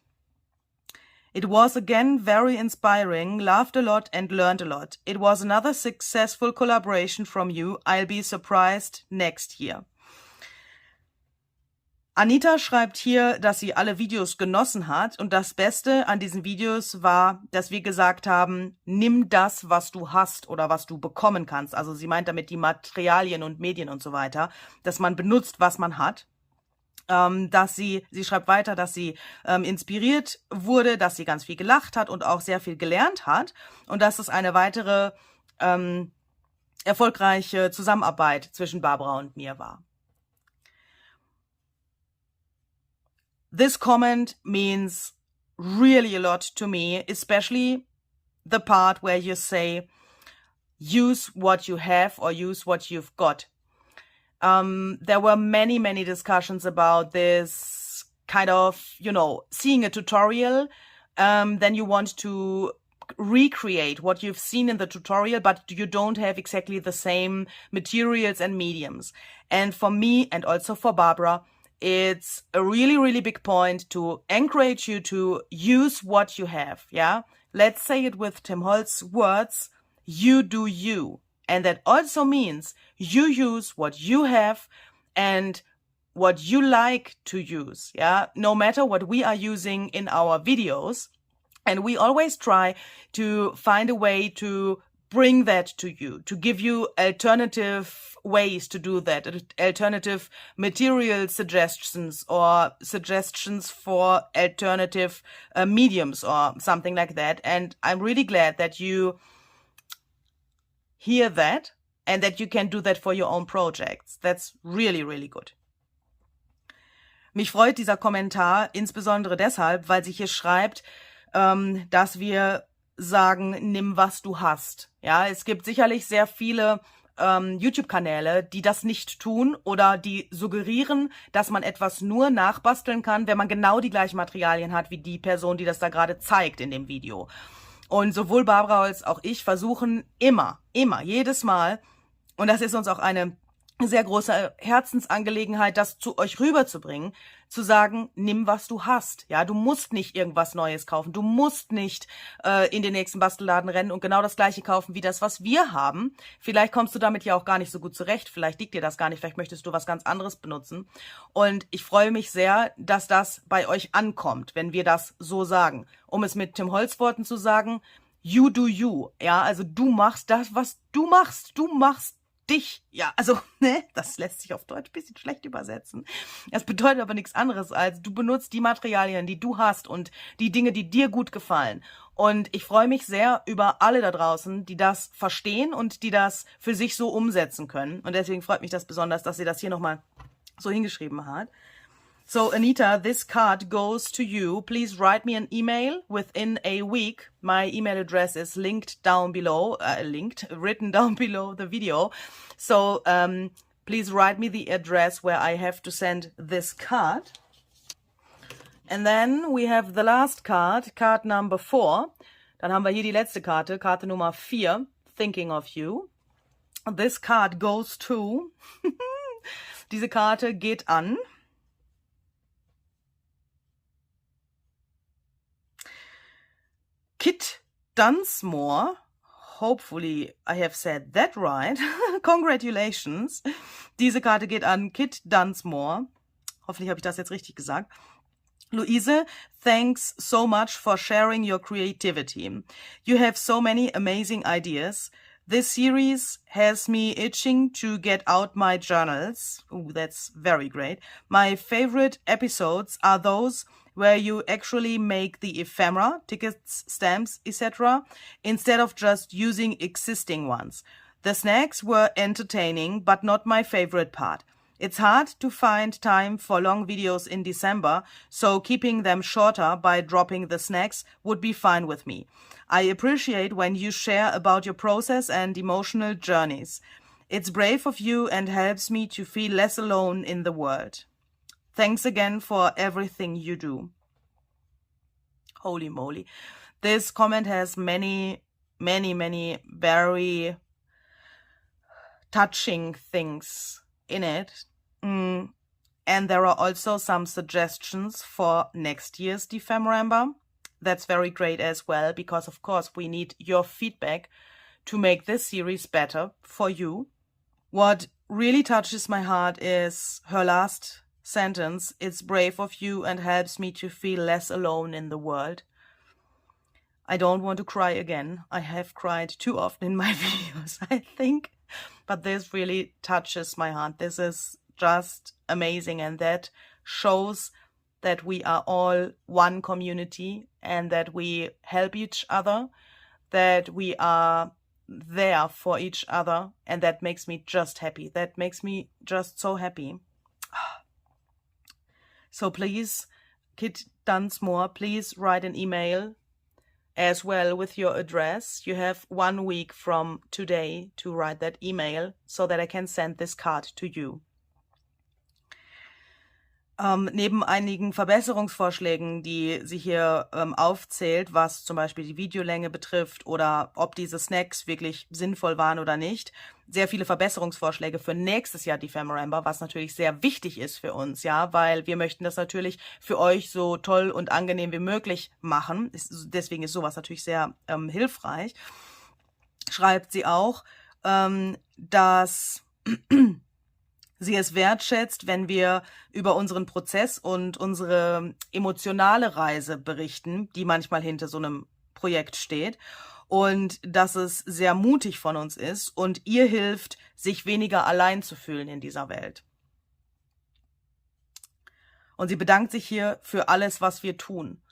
It was again very inspiring, laughed a lot and learned a lot. It was another successful collaboration from you. I'll be surprised next year. Anita schreibt hier, dass sie alle Videos genossen hat und das Beste an diesen Videos war, dass wir gesagt haben, nimm das, was du hast oder was du bekommen kannst. Also sie meint damit die Materialien und Medien und so weiter, dass man benutzt, was man hat. Dass sie schreibt weiter, dass sie inspiriert wurde, dass sie ganz viel gelacht hat und auch sehr viel gelernt hat und dass es eine weitere erfolgreiche Zusammenarbeit zwischen Barbara und mir war. This comment means really a lot to me, especially the part where you say, use what you have or use what you've got. There were many, many discussions about this kind of, seeing a tutorial, then you want to recreate what you've seen in the tutorial, but you don't have exactly the same materials and mediums. And for me, and also for Barbara, it's a really, really big point to encourage you to use what you have, yeah? Let's say it with Tim Holtz's words, you do you. And that also means you use what you have and what you like to use, yeah? No matter what we are using in our videos. And we always try to find a way to bring that to you, to give you alternative ways to do that, alternative material suggestions or suggestions for alternative mediums or something like that. And I'm really glad that you hear that and that you can do that for your own projects. That's really, really good. Mich freut dieser Kommentar insbesondere deshalb, weil sie hier schreibt, dass wir sagen, nimm was du hast. Ja, es gibt sicherlich sehr viele YouTube-Kanäle, die das nicht tun oder die suggerieren, dass man etwas nur nachbasteln kann, wenn man genau die gleichen Materialien hat wie die Person, die das da gerade zeigt in dem Video. Und sowohl Barbara als auch ich versuchen immer, jedes Mal, und das ist uns auch eine sehr große Herzensangelegenheit, das zu euch rüberzubringen, zu sagen, nimm was du hast. Ja, du musst nicht irgendwas Neues kaufen. Du musst nicht in den nächsten Bastelladen rennen und genau das Gleiche kaufen wie das, was wir haben. Vielleicht kommst du damit ja auch gar nicht so gut zurecht. Vielleicht liegt dir das gar nicht. Vielleicht möchtest du was ganz anderes benutzen. Und ich freue mich sehr, dass das bei euch ankommt, wenn wir das so sagen. Um es mit Tim Holtz Worten zu sagen, you do you. Ja, also du machst das, was du machst. Du machst dich, ja, also, ne, das lässt sich auf Deutsch ein bisschen schlecht übersetzen. Das bedeutet aber nichts anderes als, du benutzt die Materialien, die du hast und die Dinge, die dir gut gefallen. Und ich freue mich sehr über alle da draußen, die das verstehen und die das für sich so umsetzen können. Und deswegen freut mich das besonders, dass sie das hier nochmal so hingeschrieben hat. So, Anita, this card goes to you. Please write me an email within a week. My email address is linked down below, written down below the video. So, please write me the address where I have to send this card. And then we have the last card, card number 4. Dann haben wir hier die letzte Karte, Karte Nummer 4, Thinking of You. This card goes to, diese Karte geht an Kit Dunsmore. Hopefully I have said that right. Congratulations. Diese Karte geht an Kit Dunsmore. Hoffentlich habe ich das jetzt richtig gesagt. Luise, thanks so much for sharing your creativity. You have so many amazing ideas. This series has me itching to get out my journals. Ooh, that's very great. My favorite episodes are those where you actually make the ephemera, tickets, stamps, etc., instead of just using existing ones. The snacks were entertaining, but not my favorite part. It's hard to find time for long videos in December, so keeping them shorter by dropping the snacks would be fine with me. I appreciate when you share about your process and emotional journeys. It's brave of you and helps me to feel less alone in the world. Thanks again for everything you do. Holy moly. This comment has many very touching things in it. And there are also some suggestions for next year's Dephemerember. That's very great as well, because of course we need your feedback to make this series better for you. What really touches my heart is her last sentence. It's brave of you and helps me to feel less alone in the world. I don't want to cry again. I have cried too often in my videos, I think. But this really touches my heart. This is just amazing, and that shows that we are all one community and that we help each other, that we are there for each other, and that makes me just happy. That makes me just so happy. So please, Kit Dunsmore, please write an email as well with your address. You have 1 week from today to write that email so that I can send this card to you. Neben einigen Verbesserungsvorschlägen, die sie hier aufzählt, was zum Beispiel die Videolänge betrifft oder ob diese Snacks wirklich sinnvoll waren oder nicht, sehr viele Verbesserungsvorschläge für nächstes Jahr Dephemerember, was natürlich sehr wichtig ist für uns, ja, weil wir möchten das natürlich für euch so toll und angenehm wie möglich machen. Deswegen ist sowas natürlich sehr hilfreich. Schreibt sie auch, dass sie es wertschätzt, wenn wir über unseren Prozess und unsere emotionale Reise berichten, die manchmal hinter so einem Projekt steht. Und dass es sehr mutig von uns ist und ihr hilft, sich weniger allein zu fühlen in dieser Welt. Und sie bedankt sich hier für alles, was wir tun.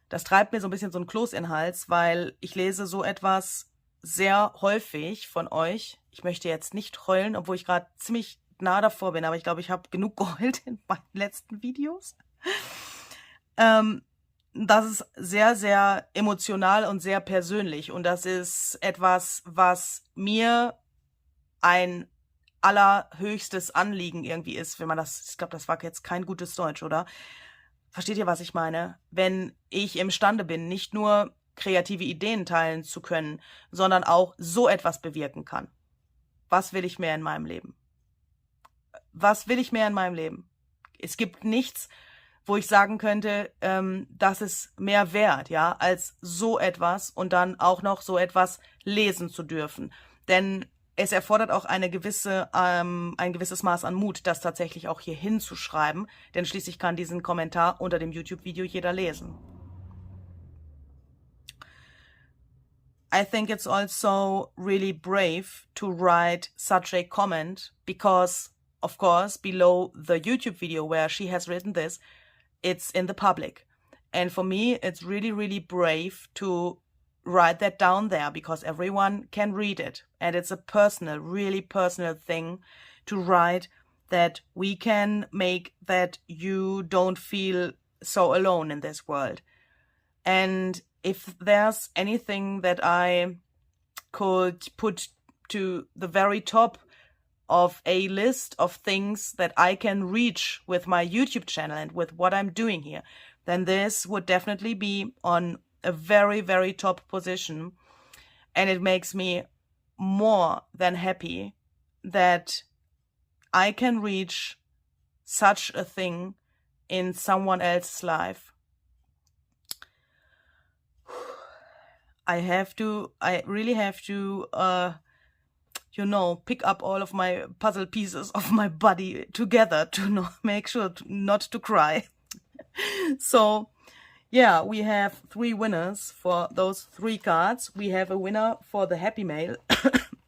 Das treibt mir so ein bisschen so ein Kloß in den Hals, weil ich lese so etwas sehr häufig von euch. Ich möchte jetzt nicht heulen, obwohl ich gerade ziemlich nah davor bin, aber ich glaube, ich habe genug geheult in meinen letzten Videos. Das ist sehr, sehr emotional und sehr persönlich und das ist etwas, was mir ein allerhöchstes Anliegen irgendwie ist, wenn man das, ich glaube, das war jetzt kein gutes Deutsch, oder? Versteht ihr, was ich meine? Wenn ich imstande bin, nicht nur kreative Ideen teilen zu können, sondern auch so etwas bewirken kann. Was will ich mehr in meinem Leben? Was will ich mehr in meinem Leben? Es gibt nichts, wo ich sagen könnte, das ist mehr wert, ja, als so etwas und dann auch noch so etwas lesen zu dürfen. Denn es erfordert auch ein gewisses Maß an Mut, das tatsächlich auch hier hinzuschreiben, denn schließlich kann diesen Kommentar unter dem YouTube-Video jeder lesen. I think it's also really brave to write such a comment because, of course, below the YouTube video where she has written this, it's in the public. And for me, it's really, really brave to write that down there because everyone can read it. And it's a personal, really personal thing to write that we can make that you don't feel so alone in this world. And if there's anything that I could put to the very top of a list of things that I can reach with my YouTube channel and with what I'm doing here, then this would definitely be on a very, very top position. And it makes me more than happy that I can reach such a thing in someone else's life. I really have to, pick up all of my puzzle pieces of my body together to make sure not to cry. So, yeah, we have 3 winners for those 3 cards. We have a winner for the Happy Mail.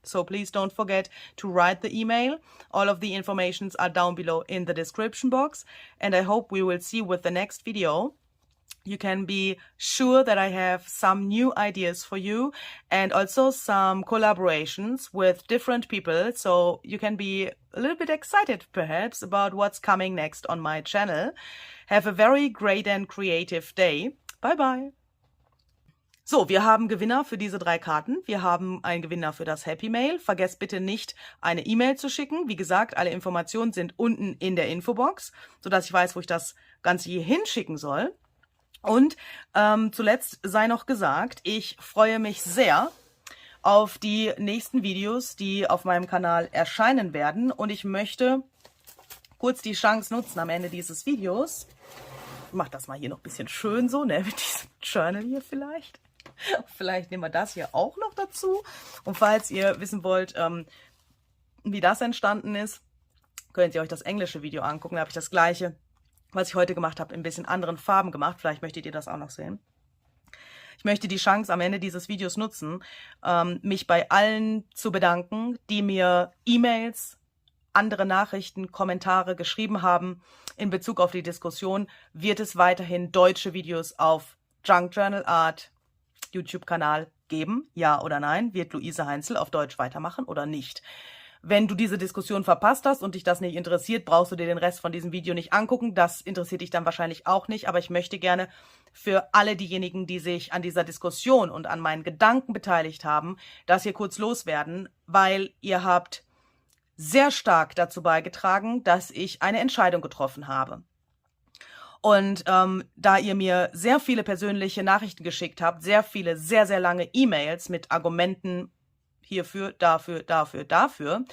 So please don't forget to write the email. All of the informations are down below in the description box. And I hope we will see with the next video. You can be sure that I have some new ideas for you and also some collaborations with different people. So you can be a little bit excited perhaps about what's coming next on my channel. Have a very great and creative day. Bye bye. So, wir haben Gewinner für diese 3 Karten. Wir haben einen Gewinner für das Happy Mail. Vergesst bitte nicht, eine E-Mail zu schicken. Wie gesagt, alle Informationen sind unten in der Infobox, sodass ich weiß, wo ich das Ganze hier hinschicken soll. Und zuletzt sei noch gesagt, ich freue mich sehr auf die nächsten Videos, die auf meinem Kanal erscheinen werden. Und ich möchte kurz die Chance nutzen am Ende dieses Videos. Ich mache das mal hier noch ein bisschen schön so, ne, mit diesem Journal hier vielleicht. Vielleicht nehmen wir das hier auch noch dazu. Und falls ihr wissen wollt, wie das entstanden ist, könnt ihr euch das englische Video angucken. Da habe ich das gleiche, was ich heute gemacht habe, in ein bisschen anderen Farben gemacht. Vielleicht möchtet ihr das auch noch sehen. Ich möchte die Chance am Ende dieses Videos nutzen, mich bei allen zu bedanken, die mir E-Mails, andere Nachrichten, Kommentare geschrieben haben in Bezug auf die Diskussion. Wird es weiterhin deutsche Videos auf Junk Journal Art YouTube-Kanal geben? Ja oder nein? Wird Luise Heinzel auf Deutsch weitermachen oder nicht? Wenn du diese Diskussion verpasst hast und dich das nicht interessiert, brauchst du dir den Rest von diesem Video nicht angucken. Das interessiert dich dann wahrscheinlich auch nicht. Aber ich möchte gerne für alle diejenigen, die sich an dieser Diskussion und an meinen Gedanken beteiligt haben, das hier kurz loswerden, weil ihr habt sehr stark dazu beigetragen, dass ich eine Entscheidung getroffen habe. Und da ihr mir sehr viele persönliche Nachrichten geschickt habt, sehr viele, sehr, sehr lange E-Mails mit Argumenten hierfür, dafür,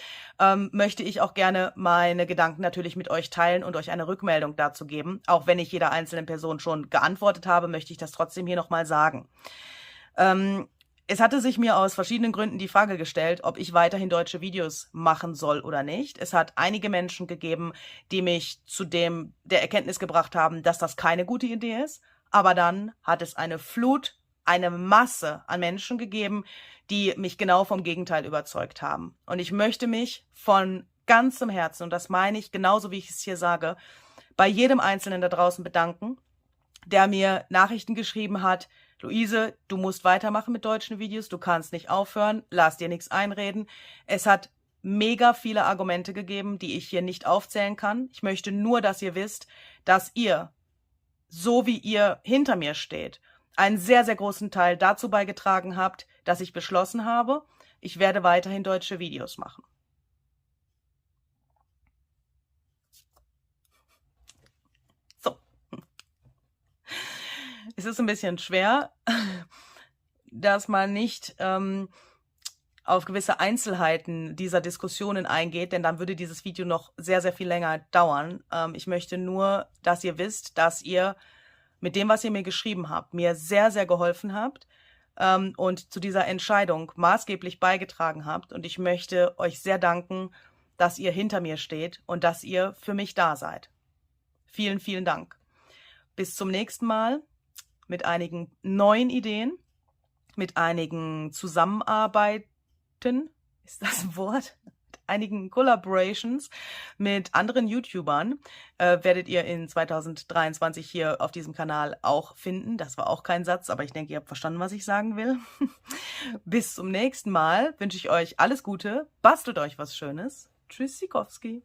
möchte ich auch gerne meine Gedanken natürlich mit euch teilen und euch eine Rückmeldung dazu geben. Auch wenn ich jeder einzelnen Person schon geantwortet habe, möchte ich das trotzdem hier nochmal sagen. Es hatte sich mir aus verschiedenen Gründen die Frage gestellt, ob ich weiterhin deutsche Videos machen soll oder nicht. Es hat einige Menschen gegeben, die mich zu der Erkenntnis gebracht haben, dass das keine gute Idee ist. Aber dann hat es eine Flut, eine Masse an Menschen gegeben, die mich genau vom Gegenteil überzeugt haben. Und ich möchte mich von ganzem Herzen, und das meine ich genauso, wie ich es hier sage, bei jedem Einzelnen da draußen bedanken, der mir Nachrichten geschrieben hat: Luise, du musst weitermachen mit deutschen Videos, du kannst nicht aufhören, lass dir nichts einreden. Es hat mega viele Argumente gegeben, die ich hier nicht aufzählen kann. Ich möchte nur, dass ihr wisst, dass ihr, so wie ihr hinter mir steht, einen sehr, sehr großen Teil dazu beigetragen habt, dass ich beschlossen habe, ich werde weiterhin deutsche Videos machen. So. Es ist ein bisschen schwer, dass man nicht auf gewisse Einzelheiten dieser Diskussionen eingeht, denn dann würde dieses Video noch sehr, sehr viel länger dauern. Ich möchte nur, dass ihr wisst, dass ihr mit dem, was ihr mir geschrieben habt, mir sehr, sehr geholfen habt und zu dieser Entscheidung maßgeblich beigetragen habt. Und ich möchte euch sehr danken, dass ihr hinter mir steht und dass ihr für mich da seid. Vielen, vielen Dank. Bis zum nächsten Mal mit einigen neuen Ideen, mit einigen Zusammenarbeiten, ist das ein Wort? Einigen Collaborations mit anderen YouTubern werdet ihr in 2023 hier auf diesem Kanal auch finden. Das war auch kein Satz, aber ich denke, ihr habt verstanden, was ich sagen will. Bis zum nächsten Mal wünsche ich euch alles Gute, bastelt euch was Schönes. Tschüss, Sikowski.